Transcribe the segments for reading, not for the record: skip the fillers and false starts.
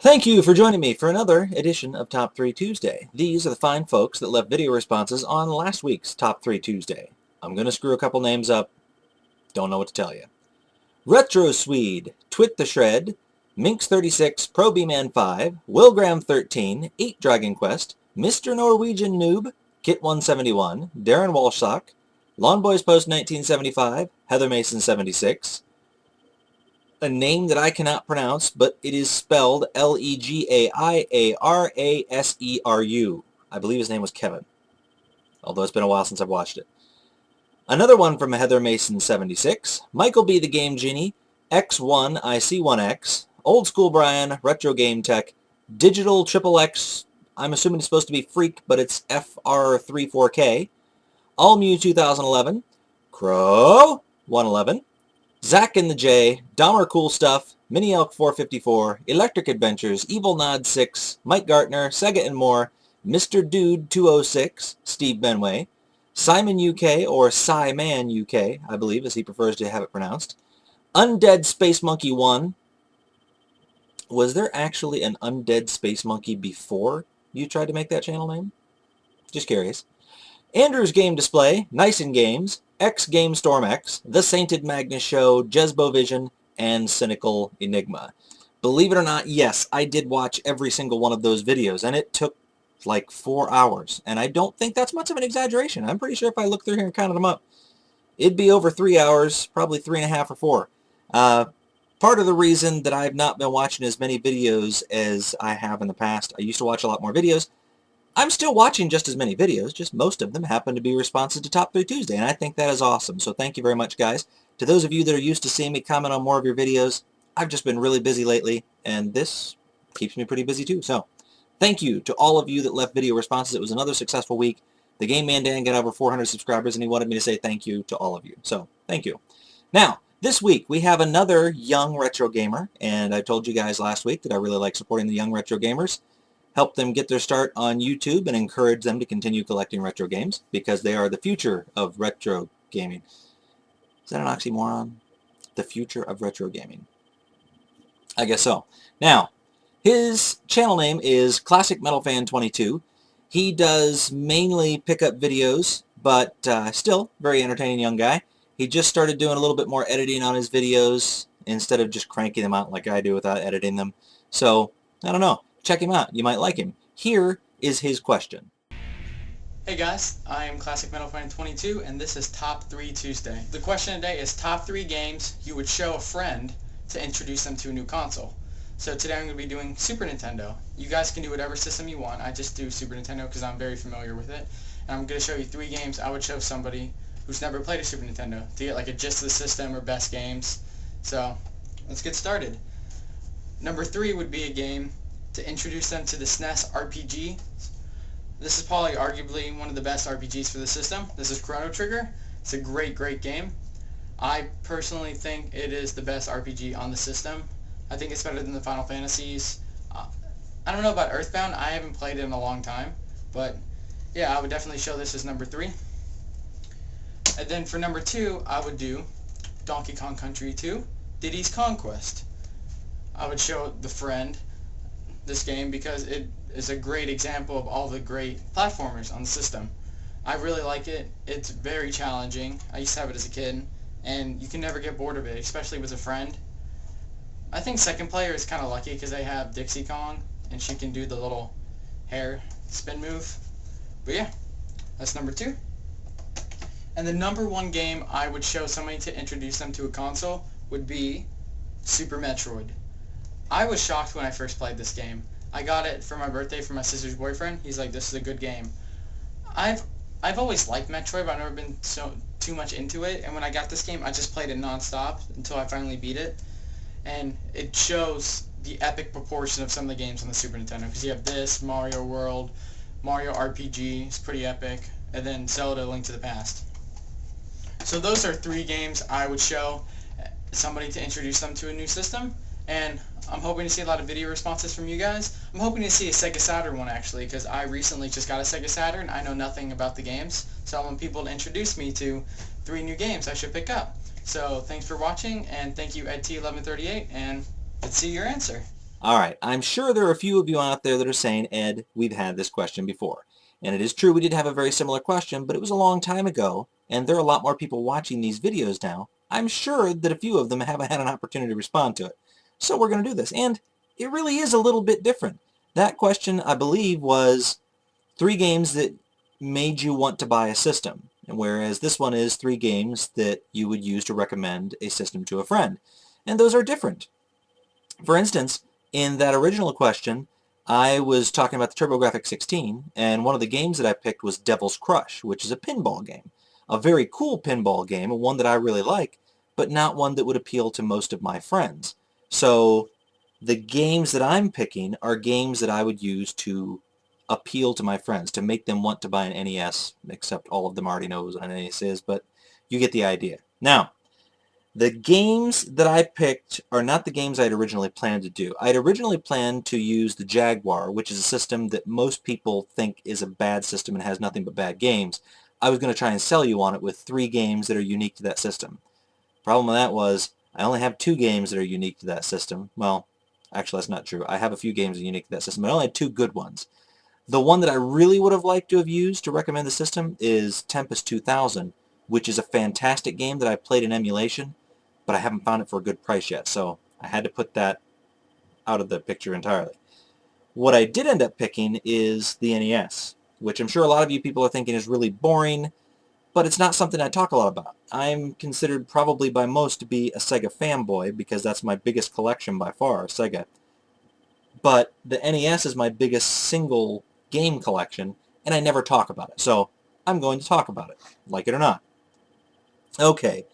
Thank you for joining me for another edition of Top 3 Tuesday. These are the fine folks that left video responses on last week's Top 3 Tuesday. I'm going to screw a couple names up. Don't know what to tell you. Retro Swede, Twit the Shred, Minx36, Pro B-Man 5, Willgram13, 8 Dragon Quest, Mr. Norwegian Noob, Kit171, Darren Walshsock, Lawn Boys Post 1975, Heather Mason 76, a name that I cannot pronounce, but it is spelled Legaiaraseru. I believe his name was Kevin, although it's been a while since I've watched it. Another one from Heather Mason 76, Michael B. the Game Genie, X1IC1X, Old School Brian, Retro Game Tech, Digital Triple X, I'm assuming it's supposed to be Freak, but it's FR34K, Allmew 2011, Crow 111, Zach and the J, Dahmer Cool Stuff, Mini Elk 454, Electric Adventures, Evil Nod 6, Mike Gartner, Sega and More, Mr. Dude 206, Steve Benway, Simon UK, or Simon UK, I believe, as he prefers to have it pronounced, Undead Space Monkey 1. Was there actually an Undead Space Monkey before you tried to make that channel name? Just curious. Andrew's Game Display, Nyson Games, X Game Storm X, The Sainted Magnus Show, Jezbo Vision, and Cynical Enigma. Believe it or not, yes, I did watch every single one of those videos, and it took like 4 hours. And I don't think that's much of an exaggeration. I'm pretty sure if I look through here and counted them up, it'd be over 3 hours, probably 3.5 or 4. Part of the reason that I've not been watching as many videos as I have in the past, I used to watch a lot more videos. I'm still watching just as many videos, just most of them happen to be responses to Top 3 Tuesday, and I think that is awesome. So thank you very much, guys. To those of you that are used to seeing me comment on more of your videos, I've just been really busy lately, and this keeps me pretty busy too. So thank you to all of you that left video responses. It was another successful week. The Game Man Dan got over 400 subscribers, and he wanted me to say thank you to all of you. So thank you. Now, this week we have another young retro gamer, and I told you guys last week that I really like supporting the young retro gamers. Help them get their start on YouTube and encourage them to continue collecting retro games because they are the future of retro gaming. Is that an oxymoron? The future of retro gaming. I guess so. Now, his channel name is ClassicMetalFan22. He does mainly pickup videos, but still very entertaining young guy. He just started doing a little bit more editing on his videos instead of just cranking them out like I do without editing them. So, I don't know. Check him out. You might like him. Here is his question. Hey guys, I am ClassicMetalFan22 and this is Top 3 Tuesday. The question today is top 3 games you would show a friend to introduce them to a new console. So today I'm going to be doing Super Nintendo. You guys can do whatever system you want. I just do Super Nintendo because I'm very familiar with it. And I'm going to show you 3 games I would show somebody who's never played a Super Nintendo to get like a gist of the system or best games. So let's get started. Number 3 would be a game to introduce them to the SNES RPG. This is probably arguably one of the best RPGs for the system. This is Chrono Trigger. It's a great game. I personally think it is the best RPG on the system. I think it's better than the Final Fantasies. I don't know about Earthbound. I haven't played it in a long time. But yeah, I would definitely show this as number 3. And then for number 2, I would do Donkey Kong Country 2, Diddy's Conquest. I would show the friend this game because it is a great example of all the great platformers on the system. I really like it. It's very challenging. I used to have it as a kid, and you can never get bored of it, especially with a friend. I think second player is kind of lucky because they have Dixie Kong, and she can do the little hair spin move. But yeah, that's number 2. And the number 1 game I would show somebody to introduce them to a console would be Super Metroid. I was shocked when I first played this game. I got it for my birthday from my sister's boyfriend. He's like, this is a good game. I've always liked Metroid, but I've never been too much into it. And when I got this game, I just played it non-stop until I finally beat it. And it shows the epic proportion of some of the games on the Super Nintendo. Because you have this, Mario World, Mario RPG, it's pretty epic. And then Zelda, Link to the Past. So those are 3 games I would show somebody to introduce them to a new system. And I'm hoping to see a lot of video responses from you guys. I'm hoping to see a Sega Saturn one actually, because I recently just got a Sega Saturn. I know nothing about the games, so I want people to introduce me to 3 new games I should pick up. So thanks for watching, and thank you EdT1138, and let's see your answer. All right, I'm sure there are a few of you out there that are saying, Ed, we've had this question before. And it is true we did have a very similar question, but it was a long time ago, and there are a lot more people watching these videos now. I'm sure that a few of them haven't had an opportunity to respond to it. So we're going to do this, and it really is a little bit different. That question, I believe, was 3 games that made you want to buy a system, and whereas this one is 3 games that you would use to recommend a system to a friend. And those are different. For instance, in that original question, I was talking about the TurboGrafx-16, and one of the games that I picked was Devil's Crush, which is a pinball game. A very cool pinball game, and one that I really like, but not one that would appeal to most of my friends. So the games that I'm picking are games that I would use to appeal to my friends, to make them want to buy an NES, except all of them already know what an NES is, but you get the idea. Now, the games that I picked are not the games I had originally planned to do. I had originally planned to use the Jaguar, which is a system that most people think is a bad system and has nothing but bad games. I was going to try and sell you on it with 3 games that are unique to that system. Problem with that was I only have 2 games that are unique to that system. Well, actually that's not true. I have a few games that are unique to that system, but I only had 2 good ones. The one that I really would have liked to have used to recommend the system is Tempest 2000, which is a fantastic game that I played in emulation, but I haven't found it for a good price yet, so I had to put that out of the picture entirely. What I did end up picking is the NES, which I'm sure a lot of you people are thinking is really boring, but it's not something I talk a lot about. I'm considered probably by most to be a Sega fanboy because that's my biggest collection by far, Sega. But the NES is my biggest single game collection, and I never talk about it, so I'm going to talk about it, like it or not. Okay.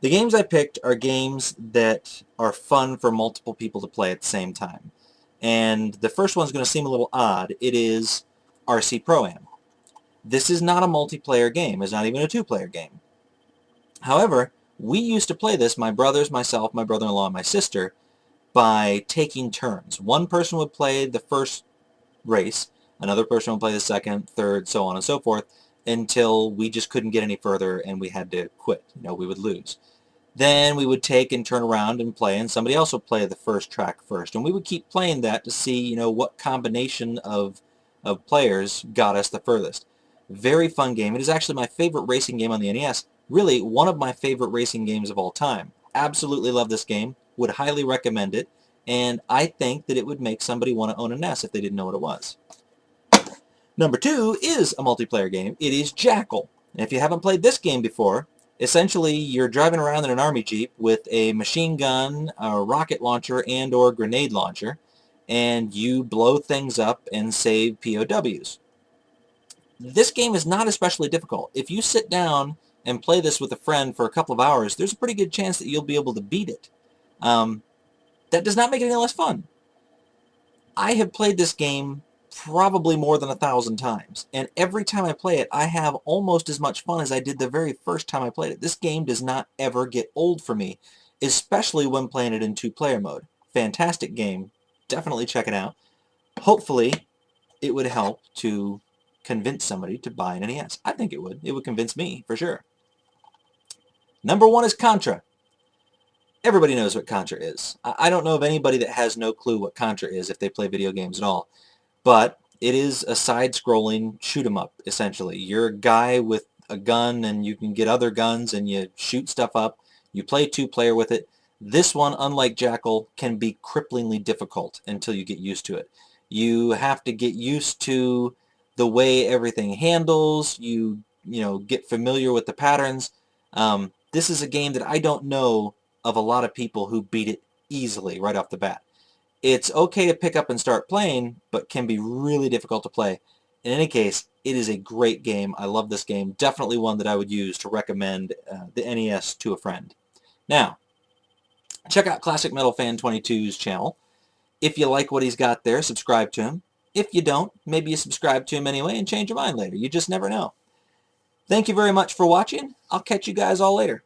The games I picked are games that are fun for multiple people to play at the same time. And the first one's going to seem a little odd. It is RC Pro-Am. This is not a multiplayer game. It's not even a 2-player game. However, we used to play this, my brothers, myself, my brother-in-law, and my sister, by taking turns. One person would play the first race, another person would play the second, third, so on and so forth, until we just couldn't get any further and we had to quit. We would lose. Then we would take and turn around and play, and somebody else would play the first track first. And we would keep playing that to see, what combination of players got us the furthest. Very fun game. It is actually my favorite racing game on the NES. Really, one of my favorite racing games of all time. Absolutely love this game. Would highly recommend it. And I think that it would make somebody want to own a NES if they didn't know what it was. Number 2 is a multiplayer game. It is Jackal. And if you haven't played this game before, essentially, you're driving around in an army jeep with a machine gun, a rocket launcher, and or grenade launcher, and you blow things up and save POWs. This game is not especially difficult. If you sit down and play this with a friend for a couple of hours, there's a pretty good chance that you'll be able to beat it. That does not make it any less fun. I have played this game probably more than 1,000 times, and every time I play it, I have almost as much fun as I did the very first time I played it. This game does not ever get old for me, especially when playing it in 2-player mode. Fantastic game. Definitely check it out. Hopefully, it would help to convince somebody to buy an NES. I think it would. It would convince me, for sure. Number 1 is Contra. Everybody knows what Contra is. I don't know of anybody that has no clue what Contra is if they play video games at all. But it is a side-scrolling shoot-'em-up, essentially. You're a guy with a gun, and you can get other guns, and you shoot stuff up. You play 2-player with it. This one, unlike Jackal, can be cripplingly difficult until you get used to it. You have to get used to the way everything handles. You get familiar with the patterns. This is a game that I don't know of a lot of people who beat it easily right off the bat. It's okay to pick up and start playing, but can be really difficult to play. In any case, it is a great game. I love this game. Definitely one that I would use to recommend the NES to a friend. Now, check out ClassicMetalFan22's channel. If you like what he's got there, subscribe to him. If you don't, maybe you subscribe to him anyway and change your mind later. You just never know. Thank you very much for watching. I'll catch you guys all later.